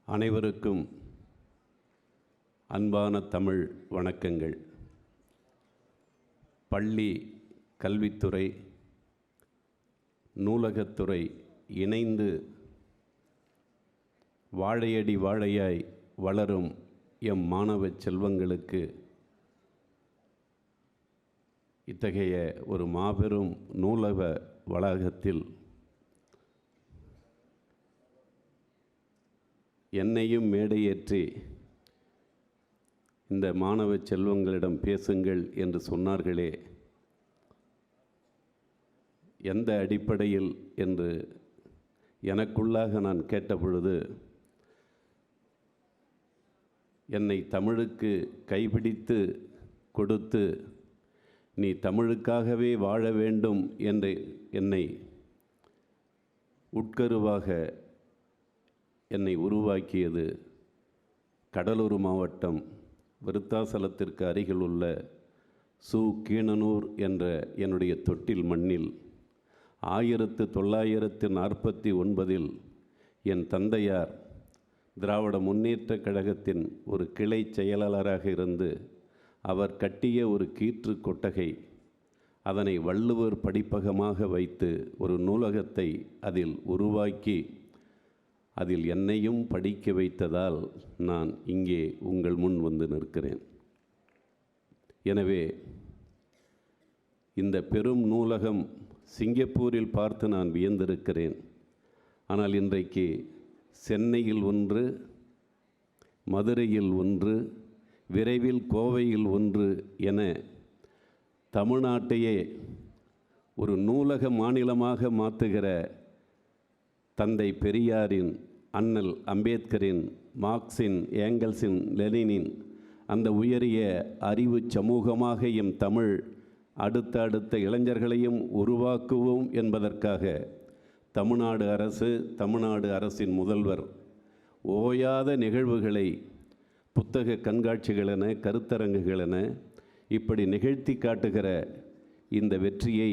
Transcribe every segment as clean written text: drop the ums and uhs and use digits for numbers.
அனைவருக்கும் அன்பான தமிழ் வணக்கங்கள். பள்ளி கல்வித்துறை, நூலகத்துறை இணைந்து வாழையடி வாழையாய் வளரும் எம் மாணவ செல்வங்களுக்கு இத்தகைய ஒரு மாபெரும் நூலக வளாகத்தில் என்னையும் மேடையேற்றி இந்த மாணவ செல்வங்களிடம் பேசுங்கள் என்று சொன்னார்களே, எந்த அடிப்படையில் என்று எனக்குள்ளாக நான் கேட்டபொழுது, என்னை தமிழுக்கு கைபிடித்து கொடுத்து நீ தமிழுக்காகவே வாழ வேண்டும் என்று என்னை உட்கருவாக என்னை உருவாக்கியது கடலூர் மாவட்டம் விருத்தாசலத்திற்கு அருகில் உள்ள சு. கீணனூர் என்ற என்னுடைய தொட்டில் மண்ணில் 1949 என் தந்தையார் திராவிட முன்னேற்றக் கழகத்தின் ஒரு கிளை செயலாளராக இருந்து அவர் கட்டிய ஒரு கீற்று கொட்டகை, அதனை வள்ளுவர் படிப்பகமாக வைத்து ஒரு நூலகத்தை அதில் உருவாக்கி அதில் என்னையும் படிக்க வைத்ததால் நான் இங்கே உங்கள் முன் வந்து நிற்கிறேன். எனவே இந்த பெரும் நூலகம் சிங்கப்பூரில் பார்த்து நான் வியந்திருக்கிறேன். ஆனால் இன்றைக்கு சென்னையில் ஒன்று, மதுரையில் ஒன்று, விரைவில் கோவையில் ஒன்று என தமிழ்நாட்டையே ஒரு நூலக மாநிலமாக மாற்றுகிற தந்தை பெரியாரின், அண்ணல் அம்பேத்கரின், மார்க்சின், ஏங்கல்ஸின், லெனினின் அந்த உயரிய அறிவு சமூகமாக எம் தமிழ் அடுத்த இளைஞர்களையும் உருவாக்குவோம் என்பதற்காக தமிழ்நாடு அரசு, தமிழ்நாடு அரசின் முதல்வர் ஓயாத நிகழ்வுகளை புத்தக கண்காட்சிகளென, கருத்தரங்குகளென இப்படி நிகழ்த்தி காட்டுகிற இந்த வெற்றியை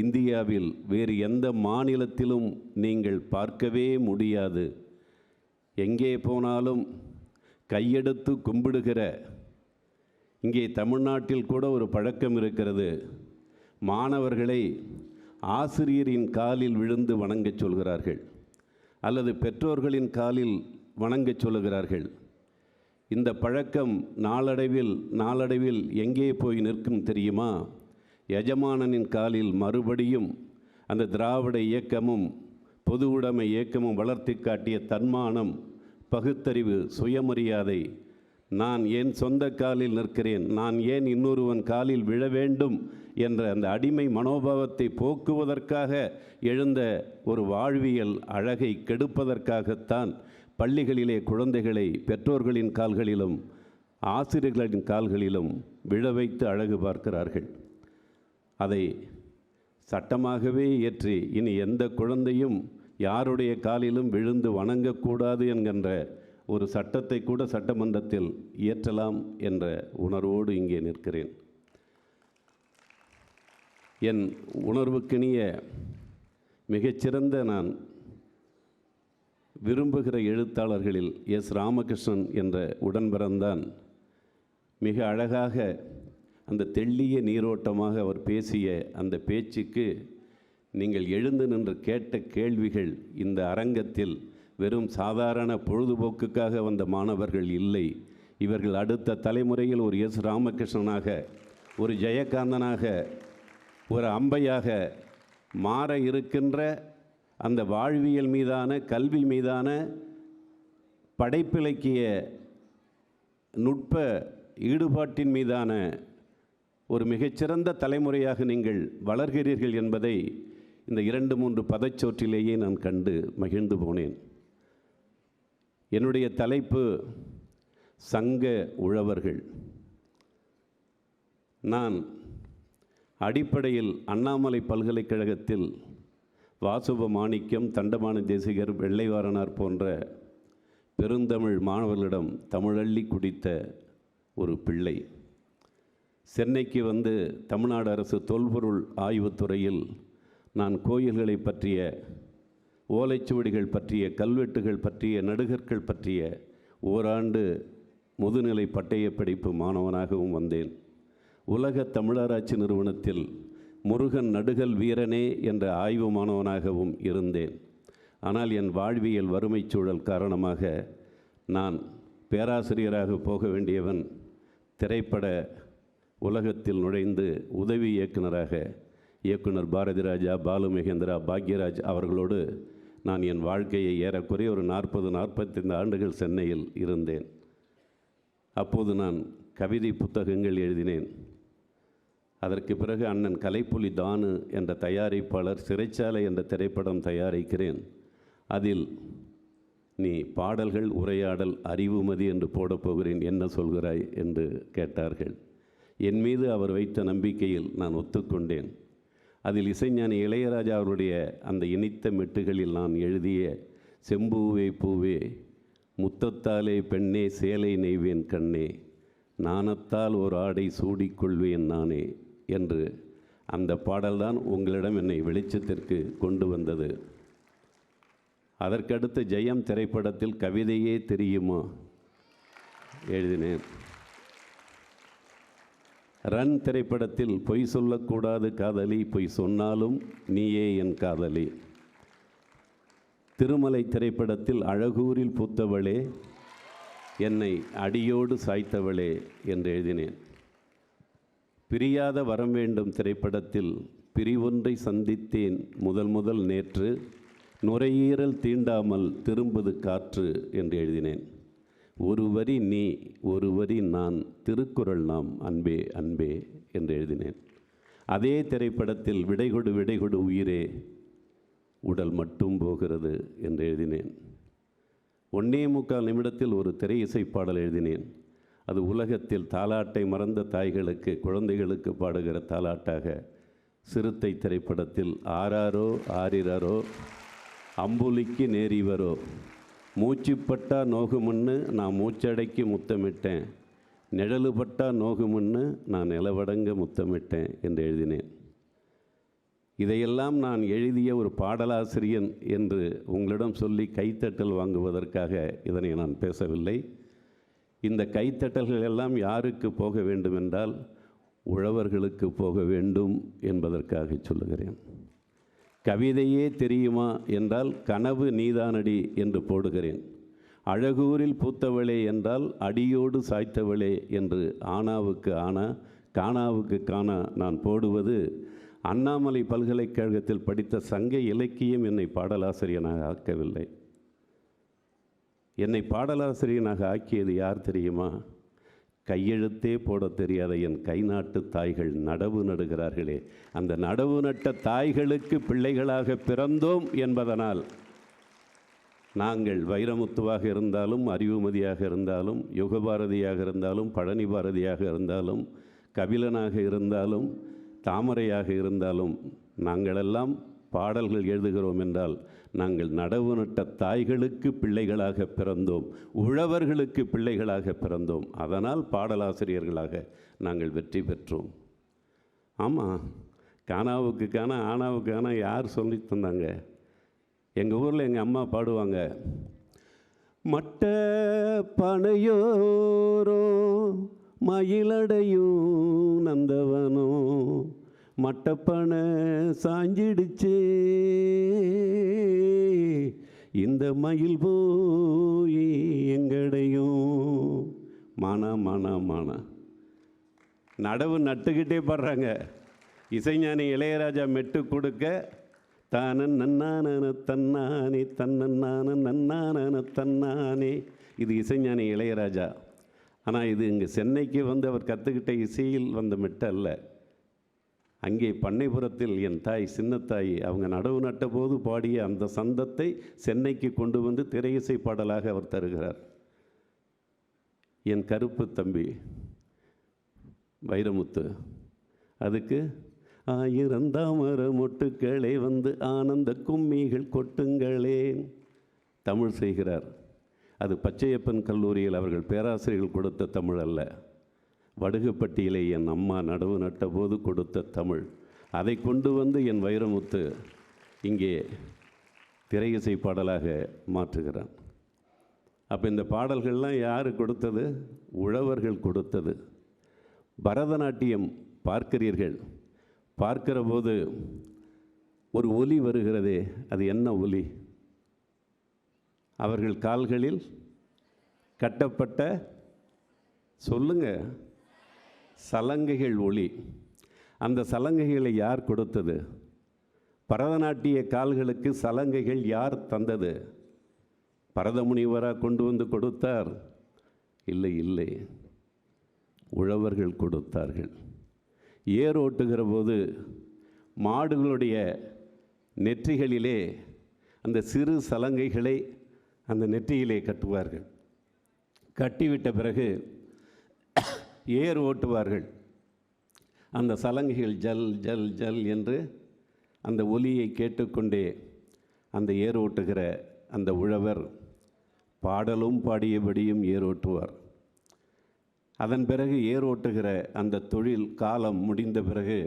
இந்தியாவில் வேறு எந்த மாநிலத்திலும் நீங்கள் பார்க்கவே முடியாது. எங்கே போனாலும் கையெடுத்து கும்பிடுகிற, இங்கே தமிழ்நாட்டில் கூட ஒரு பழக்கம் இருக்கிறது. மாணவர்களை ஆசிரியரின் காலில் விழுந்து வணங்கச் சொல்கிறார்கள், அல்லது பெற்றோர்களின் காலில் வணங்கச் சொல்லுகிறார்கள். இந்த பழக்கம் நாளடைவில் எங்கே போய் நிற்கும் தெரியுமா? எஜமானனின் காலில் மறுபடியும் அந்த திராவிட இயக்கமும் பொது உடைமை இயக்கமும் வளர்த்தி காட்டிய தன்மானம், பகுத்தறிவு, சுயமரியாதை, நான் என் சொந்த காலில் நிற்கிறேன், நான் ஏன் இன்னொருவன் காலில் விழ வேண்டும் என்ற அந்த அடிமை மனோபாவத்தை போக்குவதற்காக எழுந்த ஒரு வாழ்வியல் அழகை கெடுப்பதற்காகத்தான் பள்ளிகளிலே குழந்தைகளை பெற்றோர்களின் கால்களிலும் ஆசிரியர்களின் கால்களிலும் விழ வைத்து அழகு பார்க்கிறார்கள். அதை சட்டமாகவே ஏற்றி இனி எந்த குழந்தையும் யாருடைய காலிலும் விழுந்து வணங்கக்கூடாது என்கின்ற ஒரு சட்டத்தை கூட சட்டமன்றத்தில் இயற்றலாம் என்ற உணர்வோடு இங்கே நிற்கிறேன். என் உணர்வுக்கினிய மிகச்சிறந்த நான் விரும்புகிற எழுத்தாளர்களில் எஸ். ராமகிருஷ்ணன் என்ற உடன்பிறந்தான் மிக அழகாக அந்த தெள்ளிய நீரோட்டமாக அவர் பேசிய அந்த பேச்சுக்கு நீங்கள் எழுந்து நின்று கேட்ட கேள்விகள் இந்த அரங்கத்தில் வெறும் சாதாரண பொழுதுபோக்குக்காக வந்த மாணவர்கள் இல்லை. இவர்கள் அடுத்த தலைமுறையில் ஒரு எஸ். ராமகிருஷ்ணனாக, ஒரு ஜெயகாந்தனாக, ஒரு அம்பையாக மாற இருக்கின்ற அந்த வாழ்வியல் மீதான, கல்வி மீதான, படைப்பிலக்கிய நுட்ப ஈடுபாட்டின் மீதான ஒரு மிகச்சிறந்த தலைமுறையாக நீங்கள் வளர்கிறீர்கள் என்பதை இந்த 2-3 பதச்சோற்றிலேயே நான் கண்டு மகிழ்ந்து போனேன். என்னுடைய தலைப்பு சங்க உழவர்கள். நான் அடிப்படையில் அண்ணாமலை பல்கலைக்கழகத்தில் வாசுப மாணிக்கம், தண்டமான தேசிகர், வெள்ளைவாரனார் போன்ற பெருந்தமிழ் மாணவர்களிடம் தமிழள்ளி குடித்த ஒரு பிள்ளை. சென்னைக்கு வந்து தமிழ்நாடு அரசு தொல்பொருள் ஆய்வுத்துறையில் நான் கோயில்களை பற்றிய ஓலைச்சுவடிகள் பற்றிய, கல்வெட்டுகள் பற்றிய, நடுகர்கள் பற்றிய ஓராண்டு முதுநிலை பட்டய படிப்பு மாணவனாகவும் வந்தேன். உலக தமிழாராய்ச்சி நிறுவனத்தில் முருகன் நடுகல் வீரனே என்ற ஆய்வு மாணவனாகவும் இருந்தேன். ஆனால் என் வாழ்வியல் வறுமைச் சூழல் காரணமாக நான் பேராசிரியராக போக வேண்டியவன் திரைப்பட உலகத்தில் நுழைந்து உதவி இயக்குனராக இயக்குனர் பாரதி ராஜா, பாலு மகேந்திரா, பாக்யராஜ் அவர்களோடு நான் என் வாழ்க்கையை ஏறக்குறைய ஒரு 40-45 ஆண்டுகள் சென்னையில் இருந்தேன். அப்போது நான் கவிதை புத்தகங்கள் எழுதினேன். அதற்கு பிறகு அண்ணன் கலைப்புலி தானு என்ற தயாரிப்பாளர் சிறைச்சாலை என்ற திரைப்படம் தயாரிக்கிறேன், அதில் நீ பாடல்கள், உரையாடல், அறிவுமதி என்று போடப் போகிறேன், என்ன சொல்கிறாய் என்று கேட்டார்கள். என் மீது அவர் வைத்த நம்பிக்கையில் நான் ஒத்துக்கொண்டேன். அதில் இசைஞானி இளையராஜா அவருடைய அந்த இனித்த மெட்டுகளில் நான் எழுதிய செம்பூவே பூவே, முத்தத்தாலே பெண்ணே சேலை நெய்வேன் கண்ணே, நாணத்தால் ஒரு ஆடை சூடிக்கொள்வேன் நானே என்று அந்த பாடல்தான் உங்களிடம் என்னை வெளிச்சத்திற்கு கொண்டு வந்தது. அதற்கடுத்து ஜெயம் திரைப்படத்தில் கவிதையே தெரியுமா எழுதினேன். ரன் திரைப்படத்தில் பொய் சொல்லக்கூடாது காதலி, பொய் சொன்னாலும் நீயே என் காதலி. திருமலை திரைப்படத்தில் அழகூரில் பூத்தவளே, என்னை அடியோடு சாய்த்தவளே என்று எழுதினேன். பிரியாத வரம் வேண்டும் திரைப்படத்தில் பிரிவொன்றை சந்தித்தேன் முதல் நேற்று, நுரையீரல் தீண்டாமல் திரும்புது காற்று என்று எழுதினேன். ஒரு வரி நீ, ஒரு வரி நான், திருக்குறள் நாம், அன்பே அன்பே என்று எழுதினேன். அதே திரைப்படத்தில் விடைகொடு விடைகொடு உயிரே, உடல் மட்டும் போகிறது என்று எழுதினேன். 1.25 நிமிடத்தில் ஒரு திரை இசை பாடல் எழுதினேன். அது உலகத்தில் தாலாட்டை மறந்த தாய்களுக்கு, குழந்தைகளுக்கு பாடுகிற தாலாட்டாக சிறுத்தை திரைப்படத்தில் ஆராரோ ஆரிரரோ அம்புலிக்கு நேரிவரோ, மூச்சுப்பட்டா நோகுமுன்னு நான் மூச்சடைக்கி முத்தமிட்டேன், நிழலுபட்டா நோகுமுன்னு நான் நிலவடங்க முத்தமிட்டேன் என்று எழுதினேன். இதையெல்லாம் நான் எழுதிய ஒரு பாடலாசிரியன் என்று உங்களிடம் சொல்லி கைத்தட்டல் வாங்குவதற்காக இதனை நான் பேசவில்லை. இந்த கைத்தட்டல்கள் எல்லாம் யாருக்கு போக வேண்டும் என்றால் உழவர்களுக்கு போக வேண்டும் என்பதற்காக சொல்லுகிறேன். கவிதையே தெரியுமா என்றால் கனவு நீதானடி என்று போடுகிறேன். அழகூரில் பூத்தவளே என்றால் அடியோடு சாய்த்தவளே என்று ஆனாவுக்கு ஆனா, காணாவுக்கு காணா நான் போடுவது அண்ணாமலை பல்கலைக்கழகத்தில் படித்த சங்க இலக்கியம் என்னை பாடலாசிரியனாக ஆக்கவில்லை. என்னை பாடலாசிரியனாக ஆக்கியது யார் தெரியுமா? கையெழுத்தே போட தெரியாத என் கை நாட்டு தாய்கள் நடவு நடுகிறார்களே, அந்த நடவு நட்ட தாய்களுக்கு பிள்ளைகளாக பிறந்தோம் என்பதனால் நாங்கள் வைரமுத்துவாக இருந்தாலும், அறிவுமதியாக இருந்தாலும், யுகபாரதியாக இருந்தாலும், பழனி பாரதியாக இருந்தாலும், கபிலனாக இருந்தாலும், தாமரையாக இருந்தாலும், நாங்களெல்லாம் பாடல்கள் எழுதுகிறோம் என்றால் நாங்கள் நடவு நட்ட தாய்களுக்கு பிள்ளைகளாக பிறந்தோம், உழவர்களுக்கு பிள்ளைகளாக பிறந்தோம். அதனால் பாடலாசிரியர்களாக நாங்கள் வெற்றி பெற்றோம். ஆமாம், காணாவுக்கு காணா, ஆனாவுக்கு காணா யார் சொல்லி தந்தாங்க? எங்கள் ஊரில் எங்கள் அம்மா பாடுவாங்க, மட்ட பனையோரோ மயிலடையும் நந்தவனோ, மட்டப்பன சாஞ்சிடுச்சே இந்த மயில் போய் எங்கடையும், மானா மானா மானா. நடவு நட்டுக்கிட்டே பாடுறாங்க. இசைஞானி இளையராஜா மெட்டு கொடுக்க தான நன்னான தன்னானே தன்னான நன்னான தன்னானே, இது இசைஞானி இளையராஜா. ஆனால் இது இங்கே சென்னைக்கு வந்து அவர் கற்றுக்கிட்ட இசையில் வந்த மெட்டு அல்ல. அங்கே பண்ணைபுரத்தில் என் தாய், சின்னத்தாய், அவங்க நடவு நட்ட போது பாடிய அந்த சந்தத்தை சென்னைக்கு கொண்டு வந்து திரையிசை பாடலாக அவர் தருகிறார். என் கருப்பு தம்பி வைரமுத்து, அதுக்கு 1000 தாமர மொட்டுக்களே வந்து ஆனந்த கும்மிகள் கொட்டுங்களே தமிழ் செய்கிறார். அது பச்சையப்பன் கல்லூரியில் அவர்கள் பேராசிரியர்கள் கொடுத்த தமிழ் அல்ல, வடுகுப்பட்டியிலே என் அம்மா நடவு நட்ட போது கொடுத்த தமிழ். அதை கொண்டு வந்து என் வைரமுத்து இங்கே திரை இசை பாடலாக மாற்றுகிறான். அப்போ இந்த பாடல்கள்லாம் யார் கொடுத்தது? உழவர்கள் கொடுத்தது. பரதநாட்டியம் பார்க்கிறீர்கள், பார்க்கிற போது ஒரு ஒலி வருகிறதே, அது என்ன ஒலி? அவர்கள் கால்களில் கட்டப்பட்ட, சொல்லுங்க, சலங்கைகள் ஒலி. அந்த சலங்கைகளை யார் கொடுத்தது? பரதநாட்டிய கால்களுக்கு சலங்கைகள் யார் தந்தது? பரதமுனிவராக கொண்டு வந்து கொடுத்தார்? இல்லை, இல்லை, உழவர்கள் கொடுத்தார்கள். ஏர் ஓட்டுகிற போது மாடுகளுடைய நெற்றிகளிலே அந்த சிறு சலங்கைகளை அந்த நெற்றியிலே கட்டுவார்கள். கட்டிவிட்ட பிறகு ஏர் ஓட்டுவார்கள். அந்த சலங்கைகள் ஜல் ஜல் ஜல் என்று அந்த ஒலியை கேட்டுக்கொண்டே அந்த ஏர் ஓட்டுகிற அந்த உழவர் பாடலும் பாடியபடியும் ஏர் ஓட்டுவார். அதன் பிறகு ஏர் ஓட்டுகிற அந்த தொழில் காலம் முடிந்த பிறகு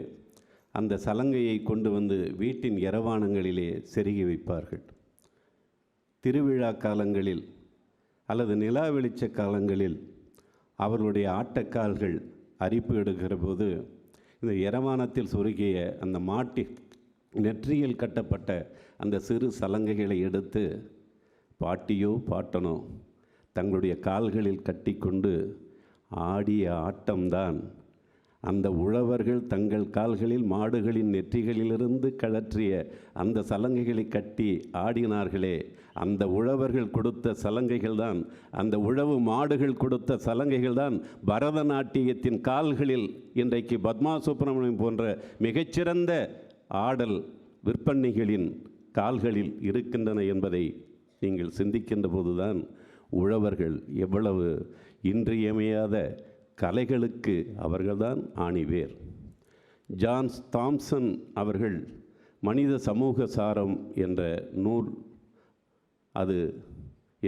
அந்த சலங்கையை கொண்டு வந்து வீட்டின் இரவானங்களிலே செருகி வைப்பார்கள். திருவிழா காலங்களில் அல்லது நிலா வெளிச்ச காலங்களில் அவர்களுடைய ஆட்டக்கால்கள் அரிப்பு எடுக்கிற போது இந்த இரவானத்தில் சொருகிய அந்த மாட்டின் நெற்றியில் கட்டப்பட்ட அந்த சிறு சலங்கைகளை எடுத்து பாட்டியோ பாட்டனோ தங்களுடைய கால்களில் கட்டி கொண்டு ஆடிய ஆட்டம்தான் அந்த உழவர்கள் தங்கள் கால்களில் மாடுகளின் நெற்றிகளிலிருந்து கழற்றிய அந்த சலங்கைகளை கட்டி ஆடினார்களே, அந்த உழவர்கள் கொடுத்த சலங்கைகள் தான், அந்த உழவு மாடுகள் கொடுத்த சலங்கைகள் தான் பரதநாட்டியத்தின் கால்களில் இன்றைக்கு பத்மா சுப்பிரமணியம் போன்ற மிகச்சிறந்த ஆடல் விற்பன்னிகளின் கால்களில் இருக்கின்றன என்பதை நீங்கள் சிந்திக்கின்ற போதுதான் உழவர்கள் எவ்வளவு இன்றியமையாத கலைகளுக்கு அவர்கள்தான் ஆணிவேர். ஜான் தாம்சன் அவர்கள் மனித சமூக சாரம் என்ற நூல், அது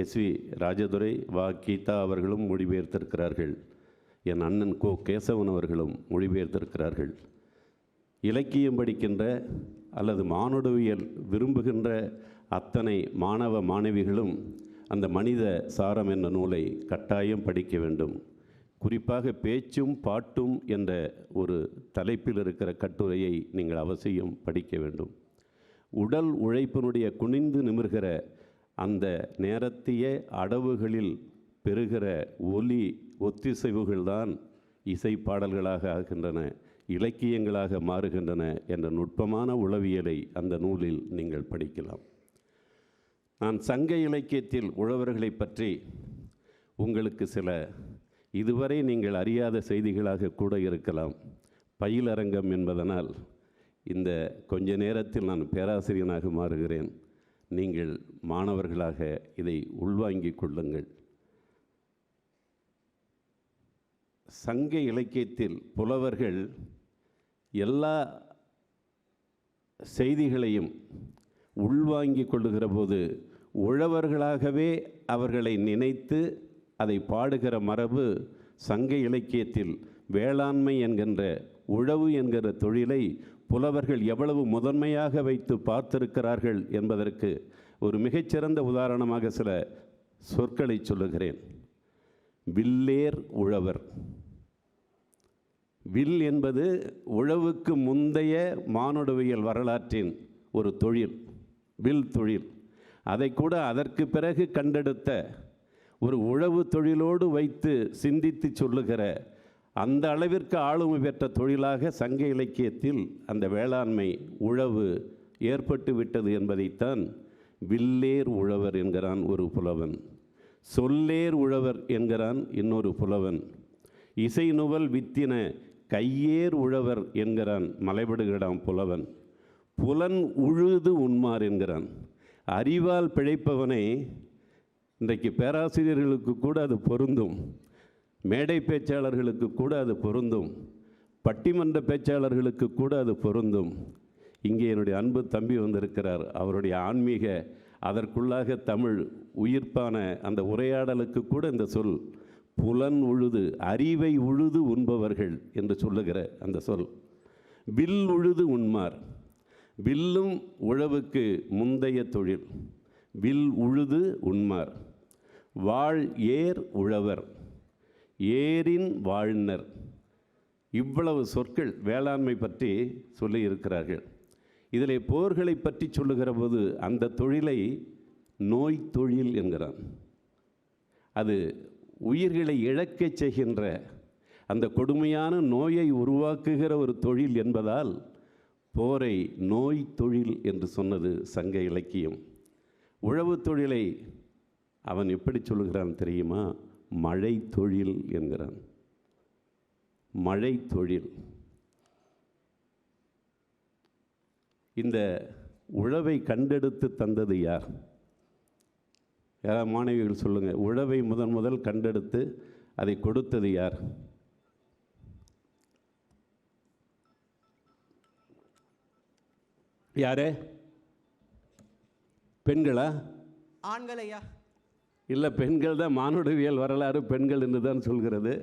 எஸ்வி ராஜதுரை, வா கீதா அவர்களும் மொழிபெயர்த்திருக்கிறார்கள். என் அண்ணன் கோ கேசவன் அவர்களும் மொழிபெயர்த்திருக்கிறார்கள். இலக்கியம் படிக்கின்ற அல்லது மானுடவியல் விரும்புகின்ற அத்தனை மாணவ மாணவிகளும் அந்த மனித சாரம் என்ற நூலை கட்டாயம் படிக்க வேண்டும். குறிப்பாக பேச்சும் பாட்டும் என்ற ஒரு தலைப்பில் இருக்கிற கட்டுரையை நீங்கள் அவசியம் படிக்க வேண்டும். உடல் உழைப்பினுடைய குனிந்து நிமிர்கிற அந்த நேரத்திய அடவுகளில் பெறுகிற ஒலி ஒத்திசைவுகள்தான் இசை பாடல்களாக ஆகின்றன, இலக்கியங்களாக மாறுகின்றன என்ற நுட்பமான உளவியலை அந்த நூலில் நீங்கள் படிக்கலாம். நான் சங்க இலக்கியத்தில் உழவர்களை பற்றி உங்களுக்கு சில இதுவரை நீங்கள் அறியாத செய்திகளாக கூட இருக்கலாம். பயிலரங்கம் என்பதனால் இந்த கொஞ்ச நேரத்தில் நான் பேராசிரியனாக மாறுகிறேன். நீங்கள் மாணவர்களாக இதை உள்வாங்கிக் கொள்ளுங்கள். சங்க இலக்கியத்தில் புலவர்கள் எல்லா செய்திகளையும் உள்வாங்கிக் கொள்ளுகிற போது உழவர்களாகவே அவர்களை நினைத்து அதை பாடுகிற மரபு சங்க இலக்கியத்தில் வேளாண்மை என்கின்ற உழவு என்கிற தொழிலை புலவர்கள் எவ்வளவு முதன்மையாக வைத்து பார்த்திருக்கிறார்கள் என்பதற்கு ஒரு மிகச்சிறந்த உதாரணமாக சில சொற்களை சொல்லுகிறேன். வில்லேர் உழவர். வில் என்பது உழவுக்கு முந்தைய மானுடவியல் வரலாற்றின் ஒரு தொழில், வில் தொழில். அதை கூட அதற்கு பிறகு கண்டெடுத்த ஒரு உழவு தொழிலோடு வைத்து சிந்தித்து சொல்லுகிற அந்த அளவிற்கு ஆளுமை பெற்ற தொழிலாக சங்க இலக்கியத்தில் அந்த வேளாண்மை உழவு ஏற்பட்டு விட்டது என்பதைத்தான் வில்லேர் உழவர் என்கிறான் ஒரு புலவன், சொல்லேர் உழவர் என்கிறான் இன்னொரு புலவன், இசை நுவல் வித்தின கையேர் உழவர் என்கிறான் மலைபடுகிடாம் புலவன், புலன் உழுது உண்மார் என்கிறான். அறிவால் பிழைப்பவனை, இன்றைக்கு பேராசிரியர்களுக்கு கூட அது பொருந்தும், மேடை பேச்சாளர்களுக்கு கூட அது பொருந்தும், பட்டிமன்ற பேச்சாளர்களுக்கு கூட அது பொருந்தும். இங்கே என்னுடைய அன்பு தம்பி வந்திருக்கிறார். அவருடைய ஆன்மீக அதற்குள்ளாக தமிழ் உயிர்ப்பான அந்த உரையாடலுக்கு கூட இந்த சொல் புலன் உழுது, அறிவை உழுது உண்பவர்கள் என்று சொல்லுகிற அந்த சொல். வில் உழுது உண்மார். வில்லும் உழவுக்கு முந்தைய தொழில். வில் உழுது உண்மார். வாழ் ஏர் உழவர். ஏரின் வாழ்னர். இவ்வளவு சொற்கள் வேளாண்மை பற்றி சொல்லியிருக்கிறார்கள். இதில் போர்களை பற்றி சொல்லுகிற போது அந்த தொழிலை நோய் தொழில் என்கிறான். அது உயிர்களை இழக்கச் செய்கின்ற அந்த கொடுமையான நோயை உருவாக்குகிற ஒரு தொழில் என்பதால் போரை நோய் தொழில் என்று சொன்னது சங்க இலக்கியம். உழவு தொழிலை அவன் எப்படி சொல்லுகிறான் தெரியுமா? மழை தொழில் என்கிறான். மழை தொழில். இந்த உழவை கண்டெடுத்து தந்தது யார்? யாராவது மாணவிகள் சொல்லுங்கள். உழவை முதல் கண்டெடுத்து அதை கொடுத்தது யார்? யாரே? பெண்களா? ஆண்கள் ஐயா. இல்லை, பெண்கள் தான். மானுடவியல் வரலாறு பெண்கள் என்று தான் சொல்கிறது.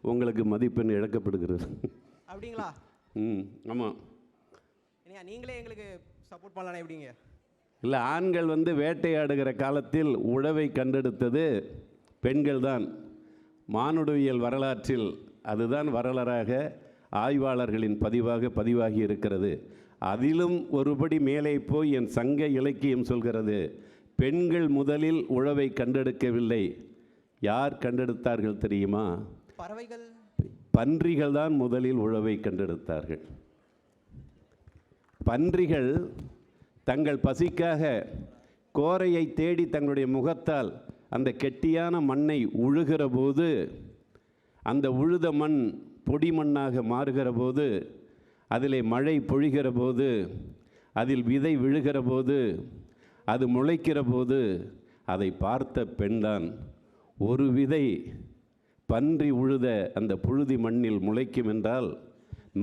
உங்களுக்கு மதிப்பெண் இழக்கப்படுகிறது. அப்படிங்களா? ஆமாம். நீங்களே எங்களுக்கு சப்போர்ட் பண்ணலாம் எப்படிங்க? இல்லை, ஆண்கள் வேட்டையாடுகிற காலத்தில் உழவை கண்டெடுத்தது பெண்கள் தான். மானுடவியல் வரலாற்றில் அதுதான் வரலாறாக ஆய்வாளர்களின் பதிவாகி இருக்கிறது. அதிலும் ஒருபடி மேலே போய் என் சங்க இலக்கியம் சொல்கிறது, பெண்கள் முதலில் உழவை கண்டெடுக்கவில்லை. யார் கண்டெடுத்தார்கள் தெரியுமா? பறவைகள், பன்றிகள் தான் முதலில் உழவை கண்டெடுத்தார்கள். பன்றிகள் தங்கள் பசிக்காக கோரையை தேடி தங்களுடைய முகத்தால் அந்த கெட்டியான மண்ணை உழுகிற போது, அந்த உழுத மண் பொடி மண்ணாக மாறுகிற போது, அதிலே மழை பொழிகிற போது, அதில் விதை விழுகிற போது, அது முளைக்கிற போது அதை பார்த்த பெண்தான் ஒரு விதை பன்றி உழுத அந்த புழுதி மண்ணில் முளைக்கும் என்றால்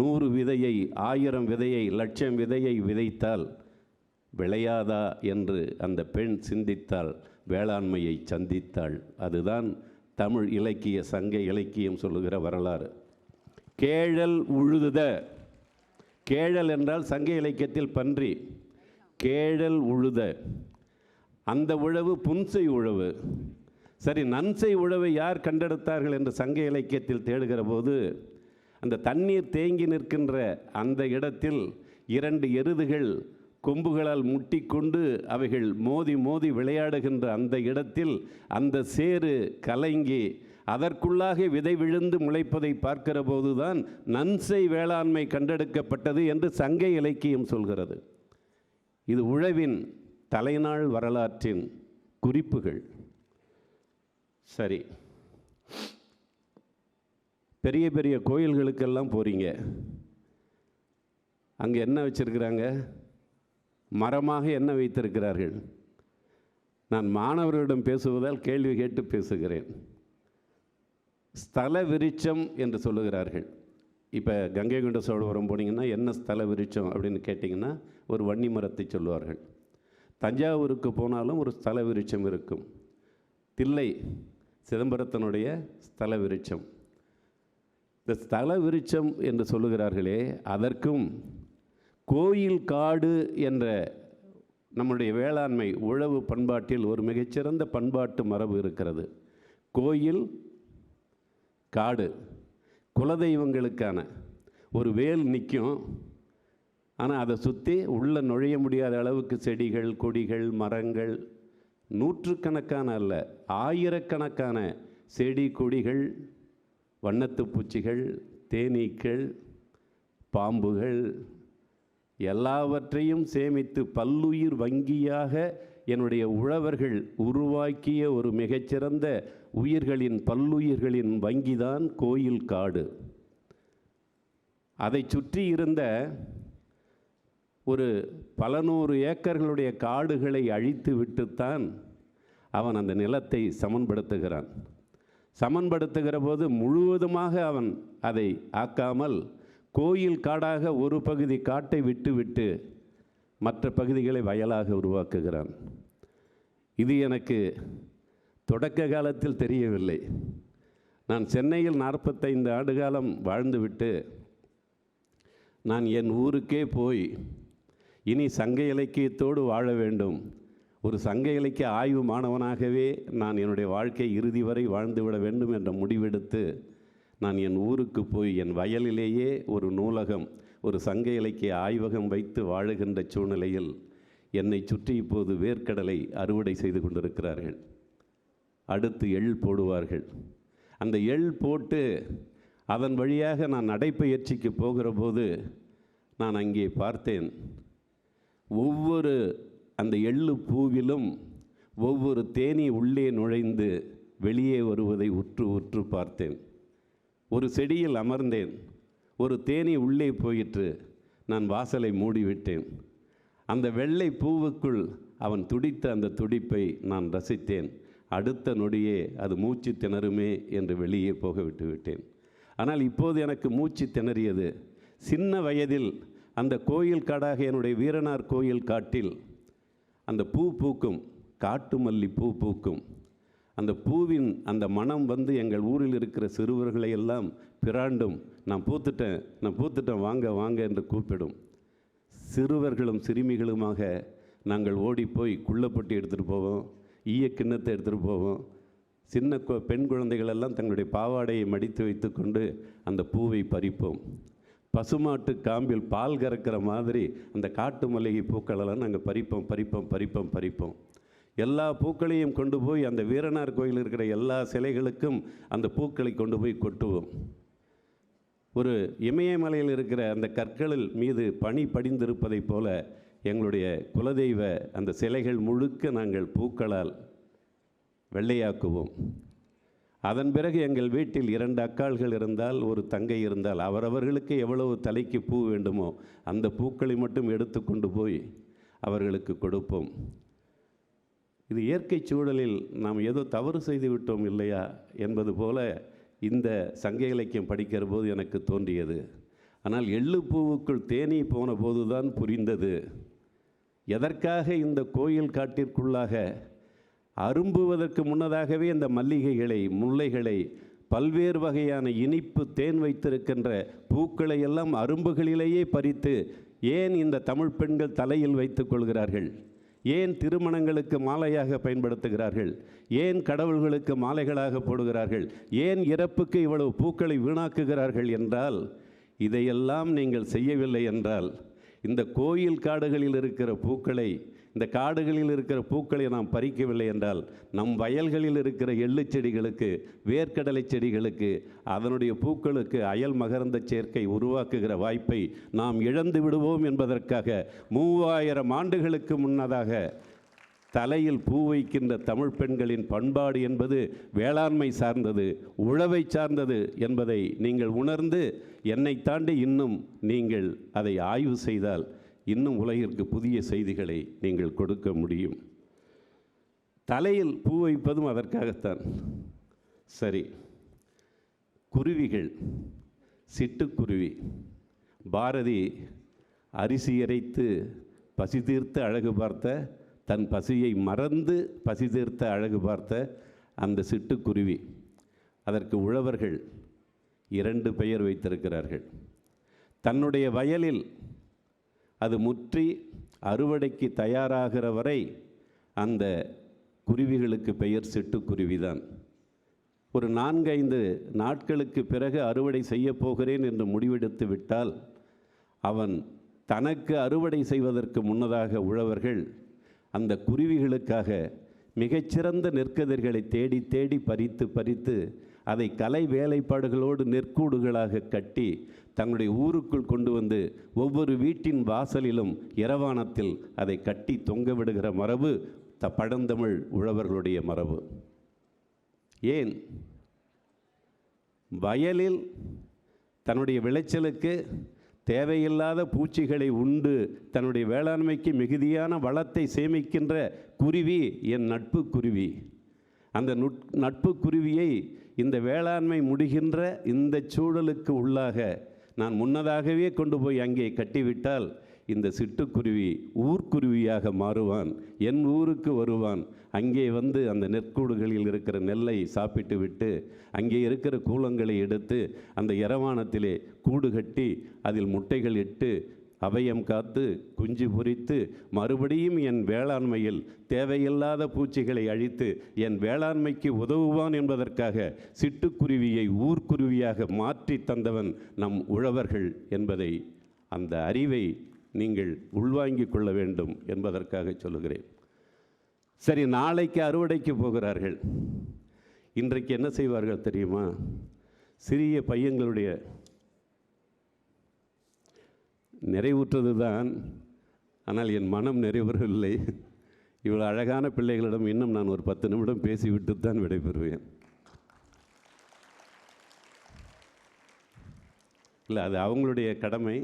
100 விதையை, 1000 விதையை, 1,00,000 விதையை விதைத்தால் விளையாதா என்று அந்த பெண் சிந்தித்தாள். வேளாண்மையை சந்தித்தாள். அதுதான் தமிழ் இலக்கிய சங்க இலக்கியம் சொல்லுகிற வரலாறு. கேழல் உழுத. கேழல் என்றால் சங்க இலக்கியத்தில் பன்றி. கேழல் உழுத. அந்த உழவு புன்சை உழவு. சரி, நன்சை உழவை யார் கண்டெடுத்தார்கள் என்று சங்க இலக்கியத்தில் தேடுகிற போது, அந்த தண்ணீர் தேங்கி நிற்கின்ற அந்த இடத்தில் 2 எருதுகள் கொம்புகளால் முட்டிக்கொண்டு அவைகள் மோதி மோதி விளையாடுகின்ற அந்த இடத்தில் அந்த சேறு கலங்கி அதற்குள்ளாக விதை விழுந்து முளைப்பதை பார்க்கிற போதுதான் நன்சை வேளாண்மை கண்டெடுக்கப்பட்டது என்று சங்க இலக்கியம் சொல்கிறது. இது உழவின் தலைநாள் வரலாற்றின் குறிப்புகள். சரி, பெரிய பெரிய கோயில்களுக்கெல்லாம் போகிறீங்க, அங்கே என்ன வச்சிருக்கிறாங்க? மரமாக என்ன வைத்திருக்கிறார்கள்? நான் மாணவர்களிடம் பேசுவதால் கேள்வி கேட்டு பேசுகிறேன். ஸ்தல விருட்சம் என்று சொல்லுகிறார்கள். இப்போ கங்கை கொண்ட சோழபுரம் போனீங்கன்னா என்ன ஸ்தல விருட்சம் அப்படின்னு கேட்டிங்கன்னா ஒரு வன்னி மரத்தை சொல்லுவார்கள். தஞ்சாவூருக்கு போனாலும் ஒரு ஸ்தல விருட்சம் இருக்கும். தில்லை சிதம்பரத்தினுடைய ஸ்தல விருட்சம். இந்த ஸ்தல விருட்சம் என்று சொல்லுகிறார்களே, அதற்கும் கோயில் காடு என்ற நம்முடைய வேளாண்மை உழவு பண்பாட்டில் ஒரு மிகச்சிறந்த பண்பாட்டு மரபு இருக்கிறது. கோயில் காடு, குலதெய்வங்களுக்கான ஒரு வேல் நிற்கும். ஆனால் அதை சுற்றி உள்ளே நுழைய முடியாத அளவுக்கு செடிகள், கொடிகள், மரங்கள், நூற்றுக்கணக்கான அல்ல ஆயிரக்கணக்கான செடி கொடிகள், வண்ணத்து பூச்சிகள், தேனீக்கள், பாம்புகள் எல்லாவற்றையும் சேமித்து பல்லுயிர் வங்கியாக என்னுடைய உழவர்கள் உருவாக்கிய ஒரு மிகச்சிறந்த உயிர்களின் பல்லுயிர்களின் வங்கிதான் கோயில் காடு. அதை சுற்றி இருந்த ஒரு பல 100 ஏக்கர்களுடைய காடுகளை அழித்து விட்டுத்தான் அவன் அந்த நிலத்தை சமன்படுத்துகிறான். சமன்படுத்துகிற போது முழுவதுமாக அவன் அதை ஆக்காமல் கோயில் காடாக ஒரு பகுதி காட்டை விட்டுவிட்டு மற்ற பகுதிகளை வயலாக உருவாக்குகிறான். இது எனக்கு தொடக்க காலத்தில் தெரியவில்லை. நான் சென்னையில் 45 ஆண்டு காலம் வாழ்ந்துவிட்டு நான் என் ஊருக்கே போய் இனி சங்க இலக்கியத்தோடு வாழ வேண்டும். ஒரு சங்க இலக்கிய ஆய்வு மாணவனாகவே நான் என்னுடைய வாழ்க்கை இறுதி வரை வாழ்ந்துவிட வேண்டும் என்ற முடிவெடுத்து நான் என் ஊருக்கு போய் என் வயலிலேயே ஒரு நூலகம், ஒரு சங்க இலக்கிய ஆய்வகம் வைத்து வாழுகின்ற சூழ்நிலையில் என்னை சுற்றி இப்போது வேர்க்கடலை அறுவடை செய்து கொண்டிருக்கிறார்கள். அடுத்து எள் போடுவார்கள். அந்த எள் போட்டு அதன் வழியாக நான் நடைப்பயிற்சிக்கு போகிற போது நான் அங்கே பார்த்தேன், ஒவ்வொரு அந்த எள்ளு பூவிலும் ஒவ்வொரு தேனீ உள்ளே நுழைந்து வெளியே வருவதை உற்று உற்று பார்த்தேன். ஒரு செடியில் அமர்ந்தேன், ஒரு தேனீ உள்ளே போயிற்று, நான் வாசலை மூடிவிட்டேன். அந்த வெள்ளை பூவுக்குள் அவன் துடித்த அந்த துடிப்பை நான் ரசித்தேன். அடுத்த நொடியே அது மூச்சு திணறுமே என்று வெளியே போக விட்டு விட்டேன். ஆனால் இப்போது எனக்கு மூச்சு திணறியது. சின்ன வயதில் அந்த கோயில் காடாக என்னுடைய வீரனார் கோயில் காட்டில் அந்த பூ பூக்கும், காட்டு மல்லி பூ பூக்கும். அந்த பூவின் அந்த மனம் வந்து எங்கள் ஊரில் இருக்கிற சிறுவர்களை எல்லாம் பிராண்டும், நான் பூத்துட்டேன் வாங்க வாங்க என்று கூப்பிடும். சிறுவர்களும் சிறுமிகளுமாக நாங்கள் ஓடிப்போய் குள்ளப்பட்டி எடுத்துகிட்டு போவோம், ஈய கிண்ணத்தை எடுத்துகிட்டு போவோம். சின்ன பெண் குழந்தைகளெல்லாம் தங்களுடைய பாவாடையை மடித்து வைத்து கொண்டு அந்த பூவை பறிப்போம். பசுமாட்டு காம்பில் பால் கறக்கிற மாதிரி அந்த காட்டு மல்லிகை பூக்களெல்லாம் நாங்கள் பறிப்போம். எல்லா பூக்களையும் கொண்டு போய் அந்த வீரனார் கோயில் இருக்கிற எல்லா சிலைகளுக்கும் அந்த பூக்களை கொண்டு போய் கொட்டுவோம். ஒரு இமயமலையில் இருக்கிற அந்த கற்களில் மீது பனி படிந்திருப்பதைப் போல எங்களுடைய குலதெய்வ அந்த சிலைகள் முழுக்க நாங்கள் பூக்களால் வெள்ளையாக்குவோம். அதன் பிறகு எங்கள் வீட்டில் 2 அக்காள்கள் இருந்தால், ஒரு தங்கை இருந்தால், அவரவர்களுக்கு எவ்வளவு தலைக்கு பூ வேண்டுமோ அந்த பூக்களை மட்டும் எடுத்து கொண்டு போய் அவர்களுக்கு கொடுப்போம். இது இயற்கை சூழலில் நாம் ஏதோ தவறு செய்து விட்டோம் இல்லையா என்பது போல இந்த சங்க இலக்கியம் படிக்கிற போது எனக்கு தோன்றியது. ஆனால் எள்ளு பூவுக்குள் தேனீ போன போதுதான் புரிந்தது, எதற்காக இந்த கோயில் காட்டிற்குள்ளாக அரும்புவதற்கு முன்னதாகவே இந்த மல்லிகைகளை, முல்லைகளை, பல்வேறு வகையான இனிப்பு தேன் வைத்திருக்கின்ற பூக்களை எல்லாம் அரும்புகளிலேயே பறித்து ஏன் இந்த தமிழ் பெண்கள் தலையில் வைத்துக் கொள்கிறார்கள்? ஏன் திருமணங்களுக்கு மாலையாக பயன்படுத்துகிறார்கள்? ஏன் கடவுள்களுக்கு மாலைகளாக போடுகிறார்கள்? ஏன் இறப்புக்கு இவ்வளவு பூக்களை வீணாக்குகிறார்கள் என்றால், இதையெல்லாம் நீங்கள் செய்யவில்லை என்றால், இந்த கோயில் காடுகளில் இருக்கிற பூக்களை, இந்த காடுகளில் இருக்கிற பூக்களை நாம் பறிக்கவில்லை என்றால், நம் வயல்களில் இருக்கிற எள்ளு செடிகளுக்கு, வேர்க்கடலை செடிகளுக்கு, அதனுடைய பூக்களுக்கு அயல் மகரந்த சேர்க்கை உருவாக்குகிற வாய்ப்பை நாம் இழந்து விடுவோம் என்பதற்காக 3000 ஆண்டுகளுக்கு முன்னதாக தலையில் பூ வைக்கின்ற தமிழ் பெண்களின் பண்பாடு என்பது வேளாண்மை சார்ந்தது, உழவை சார்ந்தது என்பதை நீங்கள் உணர்ந்து, என்னை தாண்டி இன்னும் நீங்கள் அதை ஆய்வு செய்தால் இன்னும் உலகிற்கு புதிய செய்திகளை நீங்கள் கொடுக்க முடியும். தலையில் பூ வைப்பதும் அதற்காகத்தான். சரி, குருவிகள், சிட்டுக்குருவி. பாரதி அரிசி இறைத்து பசி தீர்த்த அழகு பார்த்த, தன் பசியை மறந்து பசி தீர்த்த அழகு பார்த்த அந்த சிட்டுக்குருவி, அதற்கு உழவர்கள் 2 பெயர் வைத்திருக்கிறார்கள். தன்னுடைய வயலில் அது முற்றி அறுவடைக்கு தயாராகிற வரை அந்த குருவிகளுக்கு பெயர் சிட்டுக்குருவிதான். ஒரு 4-5 நாட்களுக்கு பிறகு அறுவடை செய்ய போகிறேன் என்று முடிவெடுத்து விட்டால், அவன் தனக்கு அறுவடை செய்வதற்கு முன்னதாக உழவர்கள் அந்த குருவிகளுக்காக மிகச்சிறந்த நெற்கதிர்களை தேடி தேடி பறித்து அதை கலை வேலைப்பாடுகளோடு நெற்கூடுகளாக கட்டி தங்களுடைய ஊருக்குள் கொண்டு வந்து ஒவ்வொரு வீட்டின் வாசலிலும் இரவானத்தில் அதை கட்டி தொங்க விடுகிற மரபு பழந்தமிழ் உழவர்களுடைய மரபு. ஏன்? வயலில் தன்னுடைய விளைச்சலுக்கு தேவையில்லாத பூச்சிகளை உண்டு தன்னுடைய வேளாண்மைக்கு மிகுதியான வளத்தை சேமிக்கின்ற குருவி என் நட்பு குருவி. அந்த நட்பு குருவியை இந்த வேளாண்மை முடிகின்ற இந்த சூழலுக்கு உள்ளாக நான் முன்னதாகவே கொண்டு போய் அங்கே கட்டிவிட்டால், இந்த சிட்டுக்குருவி ஊர்க்குருவியாக மாறுவான், என் ஊருக்கு வருவான். அங்கே வந்து அந்த நெற்கூடுகளில் இருக்கிற நெல்லை சாப்பிட்டு விட்டு அங்கே இருக்கிற கூலங்களை எடுத்து அந்த இரவானத்திலே கூடு கட்டி அதில் முட்டைகள் இட்டு அபயம் காத்து குஞ்சு பொரித்து மறுபடியும் என் வேளாண்மையில் தேவையில்லாத பூச்சிகளை அழித்து என் வேளாண்மைக்கு உதவுவான் என்பதற்காக சிட்டுக்குருவியை ஊர்க்குருவியாக மாற்றி தந்தவன் நம் உழவர்கள் என்பதை, அந்த அறிவை நீங்கள் உள்வாங்கிக் கொள்ள வேண்டும் என்பதற்காக சொல்லுகிறேன். சரி, நாளைக்கு அறுவடைக்கு போகிறார்கள். இன்றைக்கு என்ன செய்வார்கள் தெரியுமா? சிறிய பையங்களுடைய நிறைவுற்றது தான், ஆனால் என் மனம் நிறைவுறவில்லை. இவ்வளோ அழகான பிள்ளைகளிடம் இன்னும் நான் ஒரு 10 நிமிடம் பேசிவிட்டு தான் விடைபெறுவேன். இல்லை, அது அவங்களுடைய கடமை.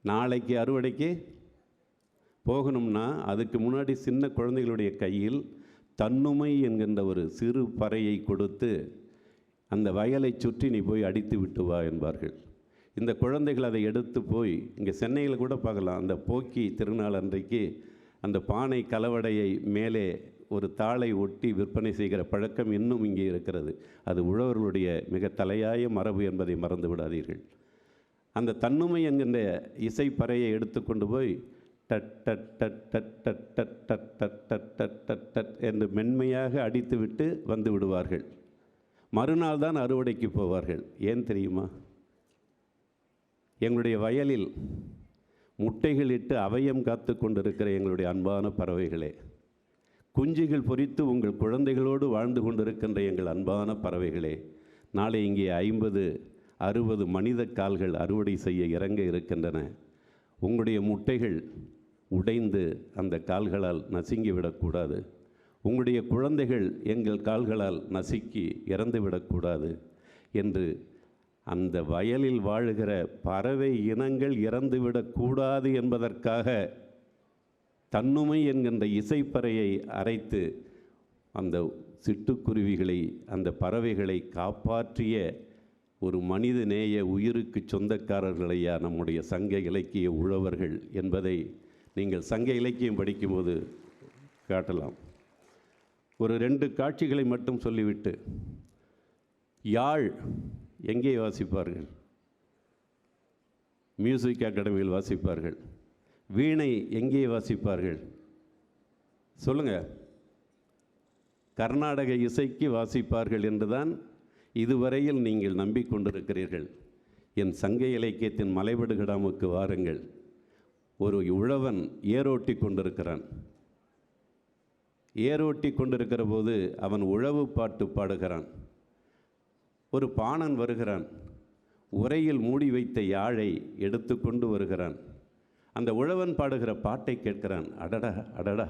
நாளைக்கு அறுவடைக்கு போகணும்னா அதுக்கு முன்னாடி சின்ன குழந்தைகளுடைய கையில் தன்னுமை என்கின்ற ஒரு சிறு பறையை கொடுத்து அந்த வயலை சுற்றி நீ போய் அடித்து விட்டு வா என்பார்கள். இந்த குழந்தைகள் அதை எடுத்து போய், இங்கே சென்னையில் கூட பார்க்கலாம், அந்த போக்கி திருநாள் அன்றைக்கு அந்த பானை கலவடையை மேலே ஒரு தாளை ஒட்டி விற்பனை செய்கிற பழக்கம் இன்னும் இங்கே இருக்கிறது. அது உழவர்களுடைய மிக தலையாய மரபு என்பதை மறந்து விடாதீர்கள். அந்த தன்னுமை என்கின்ற இசைப்பறையை எடுத்துக்கொண்டு போய் டட் டட் டட் டட் டட் டட் டட் டட் டட் டட் டட் டட் என்று மென்மையாக அடித்துவிட்டு வந்து விடுவார்கள். மறுநாள் தான் அறுவடைக்கு போவார்கள். ஏன் தெரியுமா? எங்களுடைய வயலில் முட்டைகள் இட்டு அபயம் காத்து கொண்டிருக்கிற எங்களுடைய அன்பான பறவைகளே, குஞ்சுகள் பொரித்து உங்கள் குழந்தைகளோடு வாழ்ந்து கொண்டிருக்கின்ற எங்கள் அன்பான பறவைகளே, நாளை இங்கே 50-60 மனித கால்கள் அறுவடை செய்ய இறங்க இருக்கின்றன. உங்களுடைய முட்டைகள் உடைந்து அந்த கால்களால் நசுங்கிவிடக்கூடாது. உங்களுடைய குழந்தைகள் எங்கள் கால்களால் நசுக்கி இறந்துவிடக்கூடாது என்று அந்த வயலில் வாழுகிற பறவை இனங்கள் இறந்துவிடக்கூடாது என்பதற்காக தன்னுமை என்கின்ற இசைப்பறையை அரைத்து அந்த சிட்டுக்குருவிகளை, அந்த பறவைகளை காப்பாற்றிய ஒரு மனித நேய உயிருக்கு சொந்தக்காரர்களையா நம்முடைய சங்க இலக்கிய உழவர்கள் என்பதை நீங்கள் சங்க இலக்கியம் படிக்கும்போது காட்டலாம். ஒரு 2 காட்சிகளை மட்டும் சொல்லிவிட்டு, யாழ் எங்கே வாசிப்பார்கள்? மியூசிக் அகாடமியில் வாசிப்பார்கள். வீணை எங்கே வாசிப்பார்கள்? சொல்லுங்கள். கர்நாடக இசைக்கு வாசிப்பார்கள் என்றுதான் இதுவரையில் நீங்கள் நம்பிக்கொண்டிருக்கிறீர்கள். என் சங்க இலக்கியத்தின் மலைபடுகிடாமுக்கு வாருங்கள். ஒரு உழவன் ஏரோட்டி கொண்டிருக்கிறான். ஏரோட்டி கொண்டிருக்கிற போது அவன் உழவு பாட்டு பாடுகிறான். ஒரு பாணன் வருகிறான். உரையில் மூடி வைத்த யாழை எடுத்து கொண்டு வருகிறான். அந்த உழவன் பாடுகிற பாட்டை கேட்கிறான். அடடா அடடா,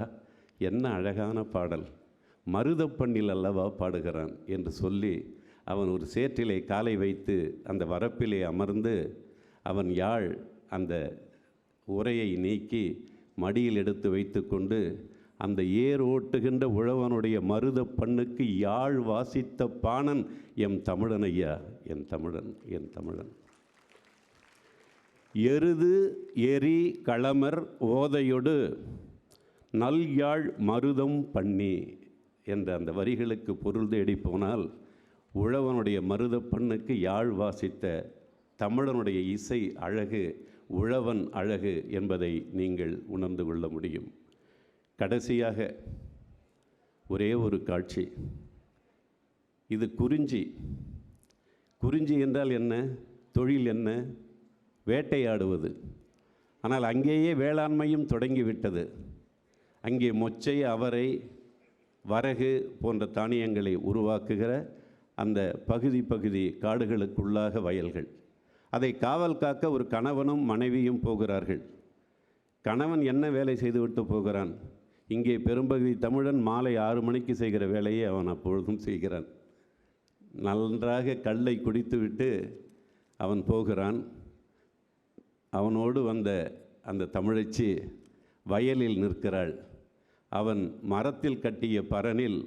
என்ன அழகான பாடல், மருதப்பண்ணில் அல்லவா பாடுகிறான் என்று சொல்லி அவன் ஒரு சேற்றிலே காலை வைத்து அந்த வரப்பிலே அமர்ந்து அவன் யாழ் அந்த உரையை நீக்கி மடியில் எடுத்து வைத்து கொண்டு அந்த ஏர் ஓட்டுகின்ற உழவனுடைய மருத பண்ணுக்கு யாழ் வாசித்த பாணன் எம் தமிழன் ஐயா, என் தமிழன், என் தமிழன். எருது எரி களமர் ஓதையொடு நல் யாழ் மருதம் பண்ணி என்ற அந்த வரிகளுக்கு பொருள் தேடி போனால் உழவனுடைய மருத பண்ணுக்கு யாழ் வாசித்த தமிழனுடைய இசை அழகு, உழவன் அழகு என்பதை நீங்கள் உணர்ந்து கொள்ள முடியும். கடைசியாக ஒரே ஒரு காட்சி. இது குறிஞ்சி. குறிஞ்சி என்றால் என்ன? தொழில் என்ன? வேட்டையாடுவது. ஆனால் அங்கேயே வேளாண்மையும் தொடங்கிவிட்டது. அங்கே மொச்சை, அவரை, வரகு போன்ற தானியங்களை உருவாக்குகிற அந்த பகுதி காடுகளுக்குள்ளாக வயல்கள். அதை காவல் காக்க ஒரு கணவனும் மனைவியும் போகிறார்கள். கணவன் என்ன வேலை செய்துவிட்டு போகிறான்? இங்கே பெரும்பகுதி தமிழன் மாலை 6 மணிக்கு செய்கிற வேலையை அவன் அப்பொழுதும் செய்கிறான். நன்றாக கல்லை குடித்துவிட்டு அவன் போகிறான். அவனோடு வந்த அந்த தமிழச்சி வயலில் நிற்கிறாள். அவன் மரத்தில் கட்டிய பரனில்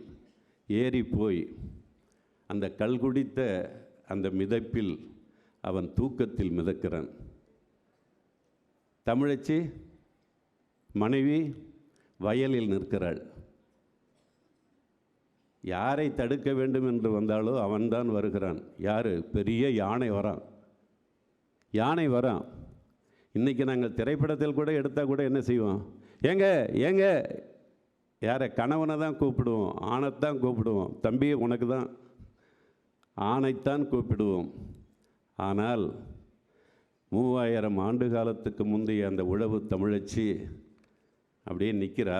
ஏறி போய் அந்த கல் குடித்த அந்த மிதப்பில் அவன் தூக்கத்தில் மிதக்கிறான். தமிழச்சி மனைவி வயலில் நிற்கிறாள். யாரை தடுக்க வேண்டும் என்று வந்தாலோ அவன்தான் வருகிறான். யார்? பெரிய யானை வரான். யானை வரான். இன்றைக்கி நாங்கள் திரைப்படத்தில் கூட எடுத்தால் கூட என்ன செய்வோம்? ஏங்க ஏங்க, யாரை? கணவனை தான் கூப்பிடுவோம், ஆணைத்தான் கூப்பிடுவோம். தம்பி உனக்கு தான், ஆணைத்தான் கூப்பிடுவோம். ஆனால் 3000 ஆண்டு காலத்துக்கு முந்தைய அந்த உழவு தமிழச்சி அப்படியே நிற்கிறா.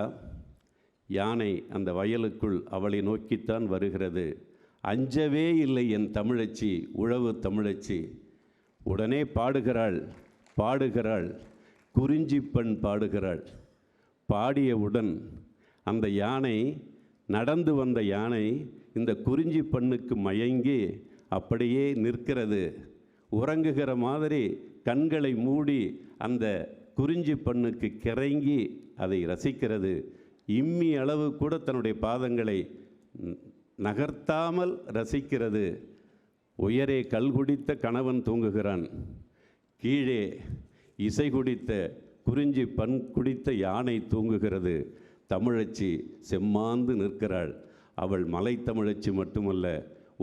யானை அந்த வயலுக்குள் அவளை நோக்கித்தான் வருகிறது. அஞ்சவே இல்லை என் தமிழச்சி, உழவு தமிழச்சி. உடனே பாடுகிறாள் பாடுகிறாள், குறிஞ்சிப்பண் பாடுகிறாள். பாடியவுடன் அந்த யானை, நடந்து வந்த யானை இந்த குறிஞ்சி பண்ணுக்கு மயங்கி அப்படியே நிற்கிறது. உறங்குகிற மாதிரி கண்களை மூடி அந்த குறிஞ்சி பண்ணுக்கு கிறங்கி அதை ரசிக்கிறது. இம்மி அளவு கூட தன்னுடைய பாதங்களை நகர்த்தாமல் ரசிக்கிறது. உயரே கல் குடித்த கணவன் தூங்குகிறான், கீழே இசை குடித்த குறிஞ்சி பண் குடித்த யானை தூங்குகிறது. தமிழச்சி செம்மாந்து நிற்கிறாள். அவள் மலை தமிழச்சி மட்டுமல்ல,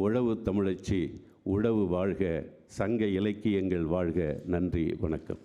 உழவு தமிழச்சி. உழவு வாழ்க, சங்க இலக்கியங்கள் வாழ்க. நன்றி, வணக்கம்.